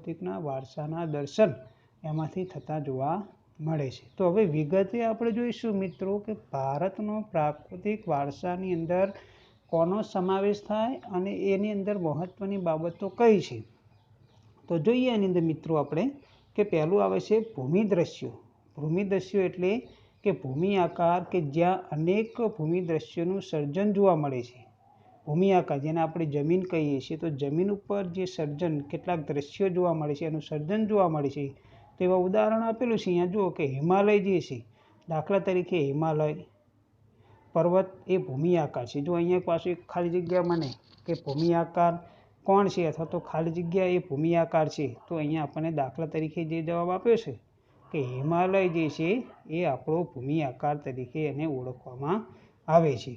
પ્રાકૃતિકના વારસાના દર્શન એમાંથી થતા જોવા મળે છે। તો હવે વિગતે આપણે જોઈશું મિત્રો કે ભારતનો પ્રાકૃતિક વારસાની અંદર કોનો સમાવેશ થાય અને એની અંદર મહત્વની બાબતો કઈ છે। તો જોઈએ એની અંદર મિત્રો આપણે કે પહેલું આવે છે ભૂમિ દ્રશ્યો। ભૂમિ દ્રશ્યો એટલે કે ભૂમિ આકાર કે જ્યાં અનેક ભૂમિ દ્રશ્યોનું સર્જન જોવા મળે છે। ભૂમિ આકાર જેને આપણે જમીન કહીએ છીએ, તો જમીન ઉપર જે સર્જન કેટલાક દ્રશ્યો જોવા મળે છે, એનું સર્જન જોવા મળે છે। તેવા ઉદાહરણ આપેલું છે અહીંયા જુઓ કે હિમાલય જે છે, દાખલા તરીકે હિમાલય પર્વત એ ભૂમિ આકાર છે। જો અહીંયા પાછું એક ખાલી જગ્યા મને કે ભૂમિ આકાર કોણ છે અથવા તો ખાલી જગ્યા એ ભૂમિ આકાર છે, તો અહીંયા આપણને દાખલા તરીકે જે જવાબ આપ્યો છે કે હિમાલય જે છે એ આપણો ભૂમિ આકાર તરીકે એને ઓળખવામાં આવે છે।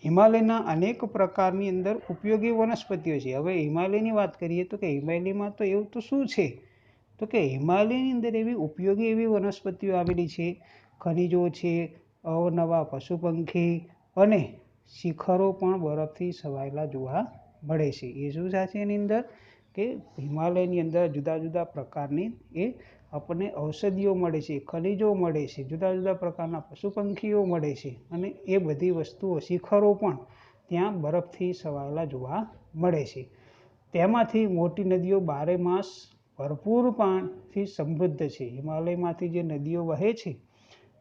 હિમાલયના અનેક પ્રકારની અંદર ઉપયોગી વનસ્પતિઓ છે। હવે હિમાલયની વાત કરીએ તો કે હિમાલયમાં તો એવું તો શું છે, તો કે હિમાલયની અંદર એવી ઉપયોગી એવી વનસ્પતિઓ આવેલી છે, ખનિજો છે, અવનવા પશુ પંખી અને શિખરો પણ બરફથી છવાયેલા જોવા મળે છે। એ શું છે એની અંદર કે હિમાલયની અંદર જુદા જુદા પ્રકારની એ આપણને ઔષધિઓ મળે છે, ખનિજો મળે છે, જુદા જુદા પ્રકારના પશુ પંખીઓ મળે છે અને એ બધી વસ્તુઓ શિખરો પણ ત્યાં બરફથી છવાયેલા જોવા મળે છે। તેમાંથી મોટી નદીઓ બારે માસ ભરપૂર પાણીથી સમૃદ્ધ છે। હિમાલયમાંથી જે નદીઓ વહે છે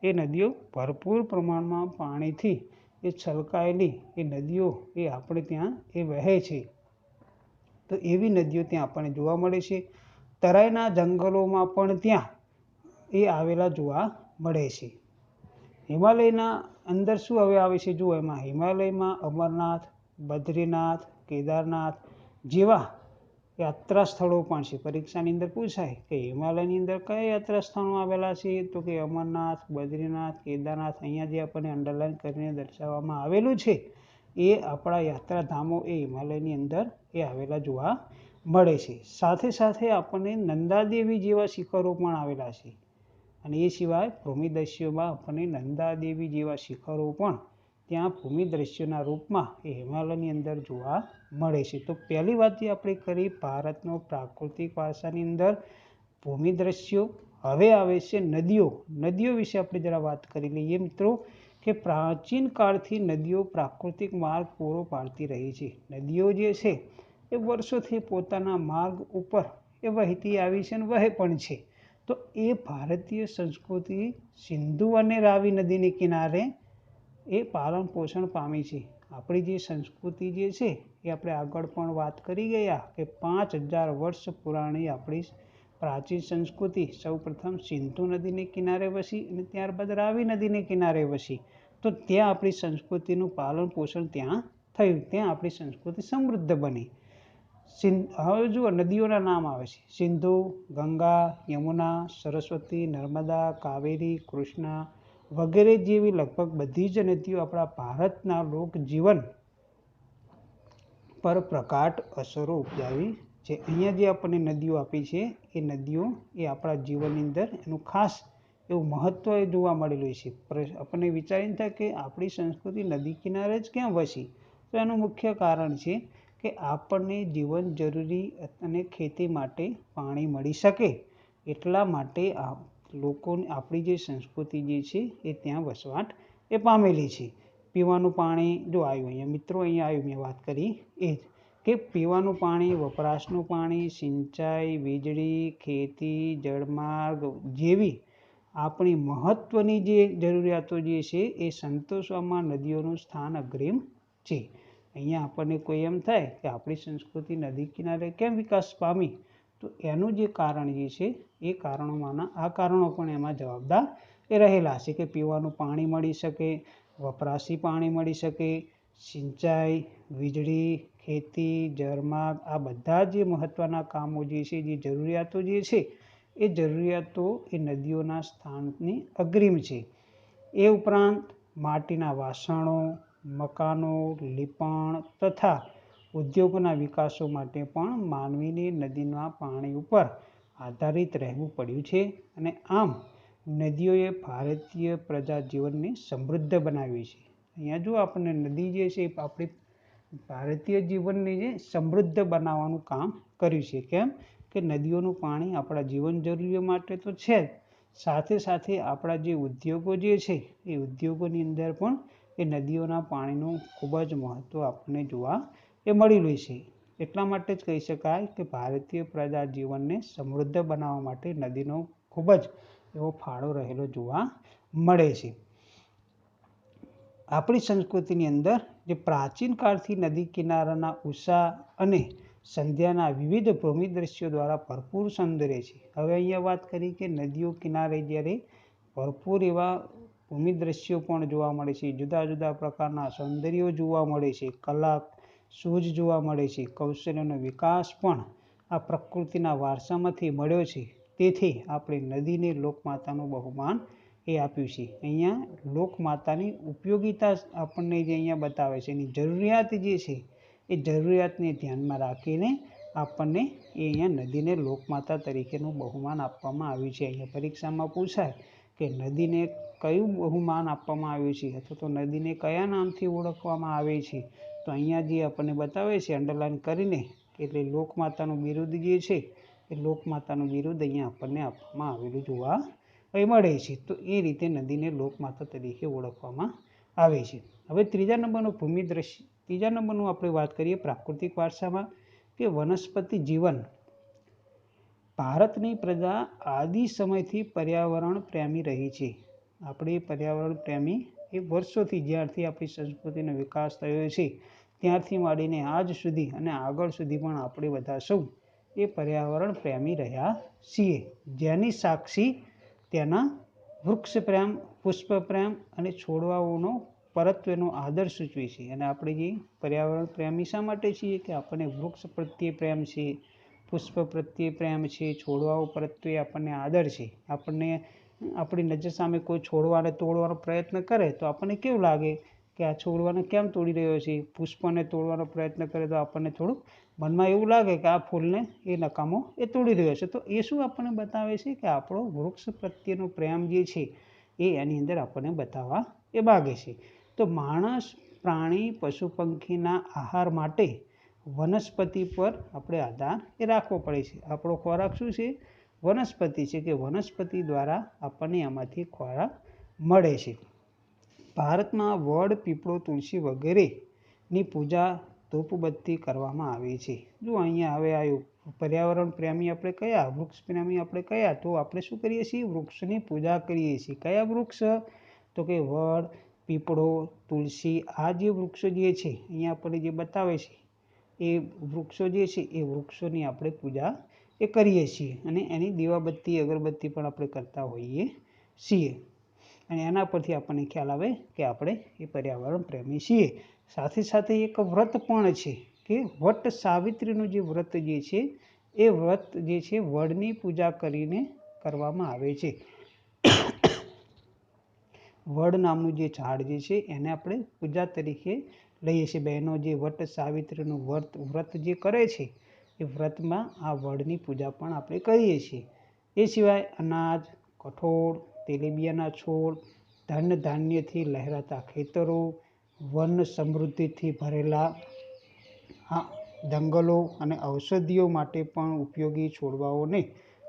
એ નદીઓ ભરપૂર પ્રમાણમાં પાણીથી એ છલકાયેલી એ નદીઓ એ આપણે ત્યાં એ વહે છે। તો એવી નદીઓ ત્યાં આપણને જોવા મળે છે। તરાઈના જંગલોમાં પણ ત્યાં એ આવેલા જોવા મળે છે। હિમાલયના અંદર શું હવે આવે છે જુઓ, એમાં હિમાલયમાં અમરનાથ, બદ્રીનાથ, કેદારનાથ જેવા યાત્રા સ્થળો પણ છે। પરીક્ષાની અંદર પૂછાય કે હિમાલયની અંદર કયા યાત્રા સ્થળો આવેલા છે, તો કે અમરનાથ, બદ્રીનાથ, કેદારનાથ। અહીંયા જે આપણને અંડરલાઈન કરીને દર્શાવવામાં આવેલું છે એ આપણા યાત્રાધામો એ હિમાલયની અંદર એ આવેલા જોવા મળે છે। સાથે સાથે આપણને નંદાદેવી જેવા શિખરો પણ આવેલા છે અને એ સિવાય ભૂમિ દ્રશ્યોમાં આપણને નંદાદેવી જેવા શિખરો પણ ત્યાં ભૂમિ દ્રશ્યોના રૂપમાં એ હિમાલયની અંદર જોવા મળે છે। તો પહેલી વાત જે આપણે કરી ભારતનો પ્રાકૃતિક વારસાની અંદર ભૂમિ દ્રશ્યો। હવે આવે છે નદીઓ। નદીઓ વિશે આપણે જરા વાત કરી લઈએ મિત્રો કે પ્રાચીન કાળથી નદીઓ પ્રાકૃતિક માર્ગ પૂરો પાડતી રહી છે। નદીઓ જે છે એ વર્ષોથી પોતાના માર્ગ ઉપર એ વહેતી આવી છે અને વહે પણ છે। તો એ ભારતીય સંસ્કૃતિ સિંધુ અને રાવી નદીને કિનારે એ પાલન પોષણ પામી છે। આપણી જે સંસ્કૃતિ જે છે એ આપણે આગળ પણ વાત કરી ગયા કે 5000 વર્ષ પુરાણી આપણી પ્રાચીન સંસ્કૃતિ સૌપ્રથમ સિંધુ નદીને કિનારે વસી અને ત્યારબાદ રાવી નદીને કિનારે વસી। તો ત્યાં આપણી સંસ્કૃતિનું પાલન પોષણ ત્યાં થયું, ત્યાં આપણી સંસ્કૃતિ સમૃદ્ધ બની। હવે જુઓ નદીઓના નામ આવે છે સિંધુ, ગંગા, યમુના, સરસ્વતી, નર્મદા, કાવેરી, કૃષ્ણા વગેરે જેવી લગભગ બધી જ નદીઓ આપણા ભારતના લોકજીવન પર પ્રગાઢ અસરો ઉપજાવી છે। અહીંયા જે આપણને નદીઓ આપી છે એ નદીઓ એ આપણા જીવનની અંદર એનું ખાસ એવું મહત્વ એ જોવા મળેલું છે। આપણને વિચારીને થાય કે આપણી સંસ્કૃતિ નદી કિનારે જ કેમ વસી, તો એનું મુખ્ય કારણ છે કે આપણને જીવન જરૂરી અને ખેતી માટે પાણી મળી શકે એટલા માટે લોકોને આપણી જે સંસ્કૃતિ જે છે એ ત્યાં વસવાટ એ પામેલી છે। પીવાનું પાણી જો આવ્યું અહીંયા મિત્રો, અહીંયા આવ્યું મેં વાત કરી એ જ કે પીવાનું પાણી, વપરાશનું પાણી, સિંચાઈ, વીજળી, ખેતી, જળમાર્ગ જેવી આપણી મહત્વની જે જરૂરિયાતો જે છે એ સંતોષવામાં નદીઓનું સ્થાન અગ્રીમ છે। અહીંયા આપણને કોઈ એમ થાય કે આપણી સંસ્કૃતિ નદી કિનારે કેમ વિકાસ પામી, તો એનું જે કારણ જે છે એ કારણોમાંના આ કારણો પણ એમાં જવાબદાર એ રહેલા છે કે પીવાનું પાણી મળી શકે, વપરાશી પાણી મળી શકે, સિંચાઈ, વીજળી, ખેતી, જળમાર્ગ આ બધા જે મહત્ત્વના કામો જે છે, જે જરૂરિયાતો જે છે એ જરૂરિયાતો એ નદીઓના સ્થાનની અગ્રીમ છે। એ ઉપરાંત માટીના વાસણો, મકાનો, લીપણ તથા ઉદ્યોગોના વિકાસો માટે પણ માનવીને નદીના પાણી ઉપર આધારિત રહેવું પડ્યું છે અને આમ નદીઓએ ભારતીય પ્રજા જીવનને સમૃદ્ધ બનાવ્યું છે। અહીંયા જો આપણને નદી જે છે એ આપણી ભારતીય જીવનને જે સમૃદ્ધ બનાવવાનું કામ કર્યું છે। કેમ કે નદીઓનું પાણી આપણા જીવન જરૂરિયાત માટે તો છે જ, સાથે સાથે આપણા જે ઉદ્યોગો જે છે એ ઉદ્યોગોની અંદર પણ એ નદીઓના પાણીનું ખૂબ જ મહત્ત્વ આપણને જોવા મળી રહ્યું છે. એટલા માટે જ કહી શકાય કે ભારતીય પ્રજા જીવનને સમૃદ્ધ બનાવવા માટે નદીનો ખૂબ જ એવો ફાળો રહેલો જોવા મળે છે. આપણી સંસ્કૃતિની અંદર જે પ્રાચીન કાળથી નદી કિનારાના ઉષા અને સંધ્યાના વિવિધ ભૂમિ દ્રશ્યો દ્વારા ભરપૂર સૌંદર્ય છે. હવે અહીંયા વાત કરી કે નદીઓ કિનારે જ્યારે ભરપૂર એવા ભૂમિ દ્રશ્યો પણ જોવા મળે છે, જુદા જુદા પ્રકારના સૌંદર્યો જોવા મળે છે, કલા સૂઝ જોવા મળે છે, કૌશલ્યનો વિકાસ પણ આ પ્રકૃતિના વારસામાંથી મળ્યો છે. તેથી આપણે નદીને લોકમાતાનું બહુમાન આપ્યું છે. અહીંયા લોકમાતાની ઉપયોગિતા આપણને જે અહીંયા બતાવે છે, એની જરૂરિયાત જે છે એ જરૂરિયાતને ધ્યાનમાં રાખીને આપણને અહીંયા નદીને લોકમાતા તરીકેનું બહુમાન આપવામાં આવ્યું છે. અહીંયા પરીક્ષામાં પૂછાય કે નદીને કયું બહુમાન આપવામાં આવ્યું છે અથવા તો નદીને કયા નામથી ઓળખવામાં આવે છે, તો અહીંયા જે આપણને બતાવે છે અંડરલાઈન કરીને, એટલે લોકમાતાનું બિરુદ જે છે એ લોકમાતાનું બિરુદ અહીંયા આપણને આપવામાં આવેલું જોવા મળે છે. તો એ રીતે નદીને લોકમાતા તરીકે ઓળખવામાં આવે છે. હવે ત્રીજા નંબરનું આપણે વાત કરીએ પ્રાકૃતિક વારસામાં કે વનસ્પતિ જીવન. ભારતની પ્રજા આદિ સમયથી પર્યાવરણ પ્રેમી રહી છે. આપણે પર્યાવરણ પ્રેમી એ વર્ષોથી, જ્યારથી આપણી સંસ્કૃતિનો વિકાસ થયો છે ત્યારથી માંડીને આજ સુધી અને આગળ સુધી પણ આપણે બધા સૌ એ પર્યાવરણ પ્રેમી રહ્યા છીએ, જેની સાક્ષી તેના વૃક્ષ પ્રેમ, પુષ્પ પ્રેમ અને છોડવાઓનો પરત્વેનો આદર સૂચવે છે. અને આપણે જે પર્યાવરણ પ્રેમી શા માટે છીએ કે આપણને વૃક્ષ પ્રત્યે પ્રેમ છે, પુષ્પ પ્રત્યે પ્રેમ છે, છોડવાઓ પ્રત્યે આપણને આદર છે. આપણને આપણી નજર સામે કોઈ છોડવાને તોડવાનો પ્રયત્ન કરે તો આપણને કેવું લાગે કે આ છોડવાને કેમ તોડી રહ્યો છે, પુષ્પને તોડવાનો પ્રયત્ન કરે તો આપણને થોડુંક મનમાં એવું લાગે કે આ ફૂલને એ નકામો એ તોડી રહ્યો છે. તો એ શું આપણને બતાવે છે કે આપણો વૃક્ષ પ્રત્યેનો પ્રેમ જે છે એ એની અંદર આપણને બતાવવા માગે છે. તો માણસ, પ્રાણી, પશુ પંખીના આહાર માટે વનસ્પતિ પર આપણે આધાર રાખવો પડે છે. આપણો ખોરાક શું છે? વનસ્પતિ છે, કે વનસ્પતિ દ્વારા આપણને એમાંથી ખોરાક મળે છે. ભારતમાં વડ, પીપળો, તુલસી વગેરેની પૂજા ધૂપબત્તી કરવામાં આવે છે. જો અહીંયા હવે આવ્યું પર્યાવરણ પ્રેમી આપણે કયા, વૃક્ષ પ્રેમી આપણે કયા, તો આપણે શું કરીએ છીએ? વૃક્ષની પૂજા કરીએ છીએ. કયા વૃક્ષ? તો કે વડ, પીપળો, તુલસી, આ જે વૃક્ષો જે છે અહીંયા આપણને જે બતાવે છે એ વૃક્ષો જે છે એ વૃક્ષોની આપણે પૂજા કરીએ છીએ અને એની દીવાબત્તી, અગરબત્તી પણ આપણે કરતા હોઈએ છીએ. અને એના પરથી આપણને ખ્યાલ આવે કે આપણે એ પર્યાવરણ પ્રેમી છીએ. સાથે સાથે એક વ્રત પણ છે કે વટ સાવિત્રીનું જે વ્રત જે છે એ વ્રત જે છે વડની પૂજા કરીને કરવામાં આવે છે. વડ નામનું જે ઝાડ જે છે એને આપણે પૂજા તરીકે લઈએ છીએ. બહેનો જે વટ સાવિત્રીનું વ્રત જે કરે છે એ વ્રતમાં આ વડની પૂજા પણ આપણે કરીએ છીએ. એ સિવાય અનાજ, કઠોળ, તેલીબિયાના છોડ, ધન ધાન્યથી લહેરાતા ખેતરો, વન સમૃદ્ધિથી ભરેલા જંગલો અને ઔષધિઓ માટે પણ ઉપયોગી છોડવાઓને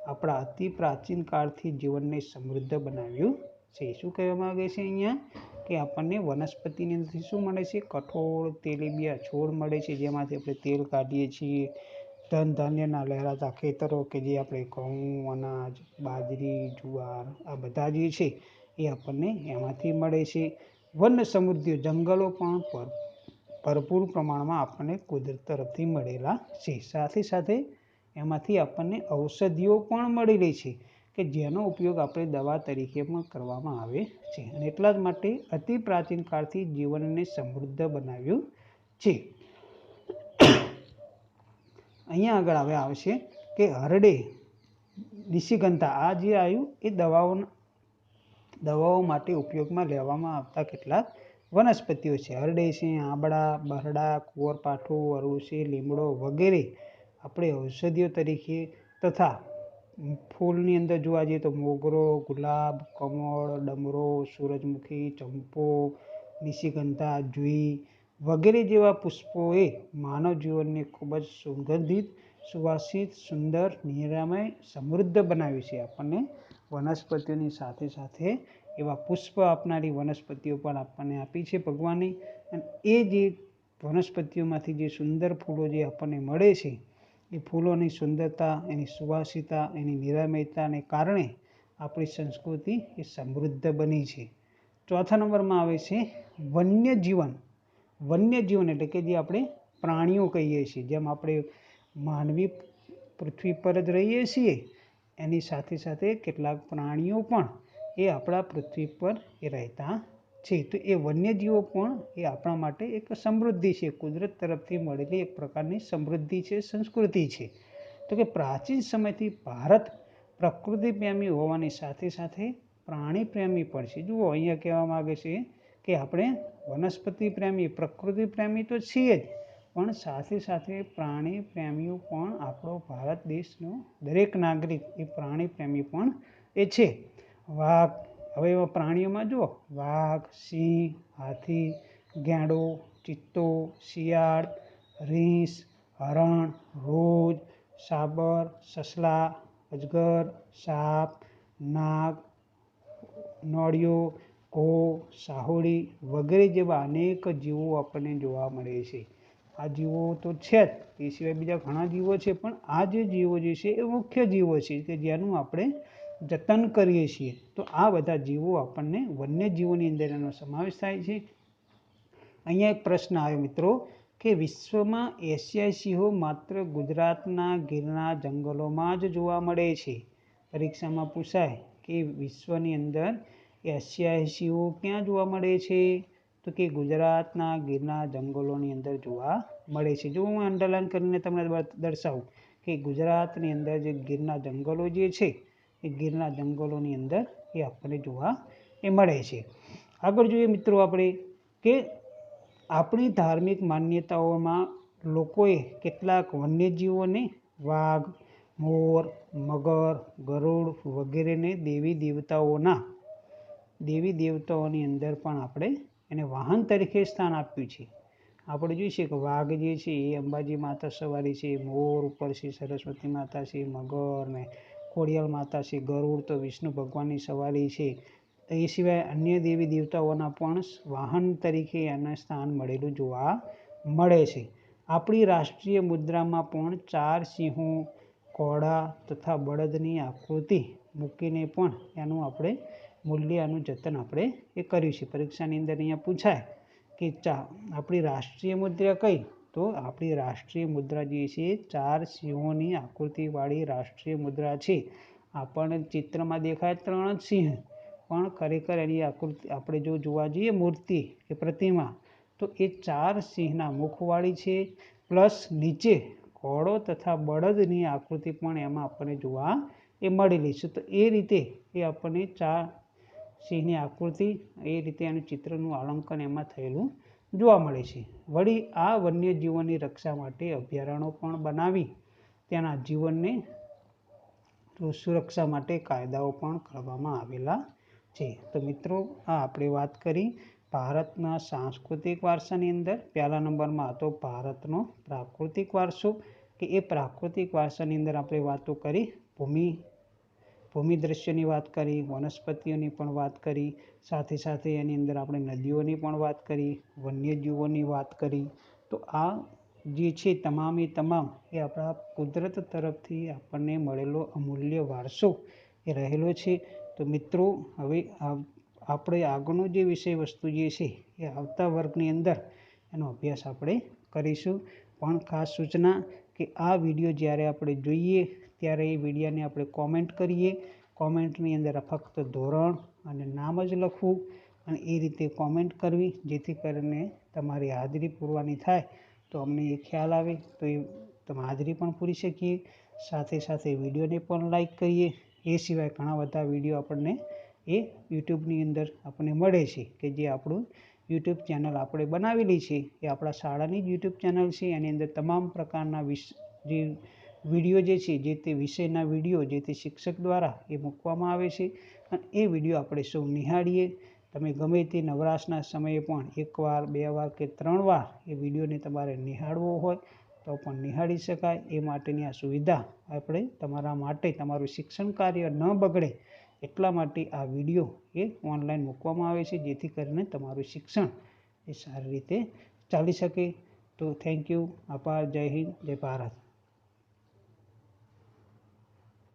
આપણા અતિ પ્રાચીન કાળથી જીવનને સમૃદ્ધ બનાવ્યું છે. શું કહેવા માંગે છે અહીંયા? કે આપણને વનસ્પતિની અંદરથી શું મળે છે? કઠોળ, તેલીબિયા છોડ મળે છે, જેમાંથી આપણે તેલ કાઢીએ છીએ. ધન ધાન્યના લહેરાતા ખેતરો કે જે આપણે ઘઉં, અનાજ, બાજરી, જુવાર આ બધા જે છે એ આપણને એમાંથી મળે છે. વન સમૃદ્ધિ, જંગલો પણ ભરપૂર પ્રમાણમાં આપણને કુદરત તરફથી મળેલા છે. સાથે સાથે એમાંથી આપણને ઔષધિઓ પણ મળી રહી છે કે જેનો ઉપયોગ આપણે દવા તરીકે પણ કરવામાં આવે છે. અને એટલા જ માટે અતિ પ્રાચીન કાળથી જીવનને સમૃદ્ધ બનાવ્યું છે. અહીંયા આગળ હવે આવશે કે હરડે, નિશિગંધા, આ જે આવ્યું એ દવાઓ માટે ઉપયોગમાં લેવામાં આવતા કેટલાક વનસ્પતિઓ છે. હરડે છે, આંબળા, બરડા, કુંવરપાઠું, અરડુસી, લીમડો વગેરે આપણે ઔષધિઓ તરીકે, તથા ફૂલની અંદર જોવા જઈએ તો મોગરો, ગુલાબ, કમળ, ડમરો, સૂરજમુખી, ચંપો, નિશિગંધા, જુઈ વગેરે જેવા પુષ્પોએ માનવ જીવનને ખૂબ જ સુગંધિત, સુવાસિત, સુંદર, નિરામય, સમૃદ્ધ બનાવી છે. આપણને વનસ્પતિઓની સાથે સાથે એવા પુષ્પ આપનારી વનસ્પતિઓ પણ આપણને આપી છે ભગવાને. અને એ જે વનસ્પતિઓમાંથી જે સુંદર ફૂલો જે આપણને મળે છે, એ ફૂલોની સુંદરતા, એની સુવાસિતા, એની નિરામયતાને કારણે આપણી સંસ્કૃતિ એ સમૃદ્ધ બની છે. ચોથા નંબરમાં આવે છે વન્યજીવન. વન્યજીવન એટલે કે જે આપણે પ્રાણીઓ કહીએ છીએ, જેમ આપણે માનવી પૃથ્વી પર જ રહીએ છીએ, એની સાથે સાથે કેટલાક પ્રાણીઓ પણ એ આપણા પૃથ્વી પર એ રહેતા છે. તો એ વન્યજીવો પણ એ આપણા માટે એક સમૃદ્ધિ છે, કુદરત તરફથી મળેલી એક પ્રકારની સમૃદ્ધિ છે, સંસ્કૃતિ છે. તો કે પ્રાચીન સમયથી ભારત પ્રકૃતિ પ્રેમી હોવાની સાથે સાથે પ્રાણી પ્રેમી પણ છે. જુઓ, અહીંયા કહેવા માગે છે કે આપણે વનસ્પતિ પ્રેમી, પ્રકૃતિ પ્રેમી તો છીએ જ, પણ સાથે સાથે પ્રાણી પ્રેમીઓ પણ આપણો ભારત દેશનો દરેક નાગરિક એ પ્રાણી પ્રેમી પણ એ છે. વાઘ, હવે એવા પ્રાણીઓમાં જુઓ, વાઘ, સિંહ, હાથી, ગેંડો, ચિત્તો, શિયાળ, રીંછ, હરણ, રોજ, સાબર, સસલા, અજગર, સાપ, નાગ, નોળિયો, ઘો, સાહોડી વગેરે જેવા અનેક જીવો આપણને જોવા મળે છે. આ જીવો તો છે જ, એ સિવાય બીજા ઘણા જીવો છે, પણ આ જે જીવો જે છે એ મુખ્ય જીવો છે કે જેનું આપણે જતન કરીએ છીએ. તો આ બધા જીવો આપણને વન્યજીવોની અંદર એનો સમાવેશ થાય છે. અહીંયા એક પ્રશ્ન આવ્યો મિત્રો કે વિશ્વમાં એશિયાઈ સિંહો માત્ર ગુજરાતના ગીરના જંગલોમાં જ જોવા મળે છે. પરીક્ષામાં પૂછાય કે વિશ્વની અંદર એશિયાઈ સિંહો ક્યાં જોવા મળે છે? તો કે ગુજરાતના ગીરના જંગલોની અંદર જોવા મળે છે. જો હું અંડરલાઈન કરીને તમને દર્શાવું કે ગુજરાતની અંદર જે ગીરના જંગલો જે છે, એ ગીરના જંગલોની અંદર એ આપણને જોવા એ મળે છે. આગળ જોઈએ મિત્રો આપણે કે આપણી ધાર્મિક માન્યતાઓમાં લોકોએ કેટલાક વન્યજીવોને વાઘ, મોર, મગર, ગરુડ વગેરેને દેવી દેવતાઓની અંદર પણ આપણે એને વાહન તરીકે સ્થાન આપ્યું છે. આપણે જોઈશે કે વાઘ જે છે એ અંબાજી માતા સવારી છે, મોર ઉપર છે સરસ્વતી માતા છે, મગર ને ખોડિયાર માતા છે, ગરુડ તો વિષ્ણુ ભગવાનની સવારી છે. એ સિવાય અન્ય દેવી દેવતાઓના પણ વાહન તરીકે એને સ્થાન મળેલું જોવા મળે છે. આપણી રાષ્ટ્રીય મુદ્રામાં પણ 4 સિંહો, ઘોડા તથા બળદની આકૃતિ મૂકીને પણ એનું આપણે મૂલ્ય, એનું જતન આપણે એ કર્યું છે. પરીક્ષાની અંદર અહીંયા પૂછાય કે આપણી રાષ્ટ્રીય મુદ્રા કઈ? તો આપણી રાષ્ટ્રીય મુદ્રા જે છે 4 સિંહોની આકૃતિવાળી રાષ્ટ્રીય મુદ્રા છે. આપણને ચિત્રમાં દેખાય 3 જ સિંહ, પણ ખરેખર એની આકૃતિ આપણે જો જોવા જઈએ મૂર્તિ કે પ્રતિમા, તો એ 4 સિંહના મુખવાળી છે, પ્લસ નીચે ઘોડો તથા બળદની આકૃતિ પણ એમાં આપણને જોવા એ મળેલી છે. તો એ રીતે એ આપણને 4 સિંહની આકૃતિ, એ રીતે એનું ચિત્રનું આલંકન એમાં થયેલું જોવા મળે છે. વળી આ વન્યજીવોની રક્ષા માટે અભયારણ્યો પણ બનાવી તેના જીવનને સુરક્ષા માટે કાયદાઓ પણ કરવામાં આવેલા છે. તો મિત્રો, આ આપણે વાત કરી ભારતના સાંસ્કૃતિક વારસાની અંદર. પહેલા નંબરમાં હતો ભારતનો પ્રાકૃતિક વારસો, કે એ પ્રાકૃતિક વારસાની અંદર આપણે વાતો કરી ભૂમિ દ્રશ્યની વાત કરી, વનસ્પતિઓની પણ વાત કરી, સાથે સાથે એની અંદર આપણે નદીઓની પણ વાત કરી, વન્યજીવોની વાત કરી. તો આ જે છે તમામે તમામ એ આપણા કુદરત તરફથી આપણને મળેલો અમૂલ્ય વારસો એ રહેલો છે. તો મિત્રો, હવે આપણે આગળનો જે વિષય વસ્તુ જે છે એ આવતા વર્ગની અંદર એનો અભ્યાસ આપણે કરીશું. પણ ખાસ સૂચના કે આ વિડીયો જ્યારે આપણે જોઈએ ત્યારે એ વિડીયોને આપણે કોમેન્ટ કરીએ. કોમેન્ટની અંદર ફક્ત ધોરણ અને નામ જ લખવું અને એ રીતે કોમેન્ટ કરવી, જેથી કરીને તમારી હાજરી પૂરવાની થાય તો અમને એ ખ્યાલ આવે, તો એ તમે હાજરી પણ પૂરી શકીએ. સાથે સાથે વિડીયોને પણ લાઈક કરીએ. એ સિવાય ઘણા બધા વિડીયો આપણને એ યુટ્યુબની અંદર આપણને મળે છે, કે જે આપણું યુટ્યુબ ચેનલ આપણે બનાવેલી છે, એ આપણા શાળાની જ યુટ્યુબ ચેનલ છે. એની અંદર તમામ પ્રકારના જે વિડીયો જે છે, જે તે વિષયના વિડીયો જે તે શિક્ષક દ્વારા એ મૂકવામાં આવે છે, અને એ વિડીયો આપણે સૌ નિહાળીએ. તમે ગમે તે નવરાશના સમયે પણ 1 વાર, 2 વાર કે 3 વાર એ વિડીયોને તમારે નિહાળવો હોય તો પણ નિહાળી શકાય એ માટેની આ સુવિધા આપણે તમારા માટે તમારું શિક્ષણ કાર્ય ન બગડે એટલા માટે આ વિડીયો એ ઓનલાઈન મૂકવામાં આવે છે, જેથી કરીને તમારું શિક્ષણ એ સારી રીતે ચાલી શકે. તો થેન્ક યુ. આભાર. જય હિન્દ, જય ભારત.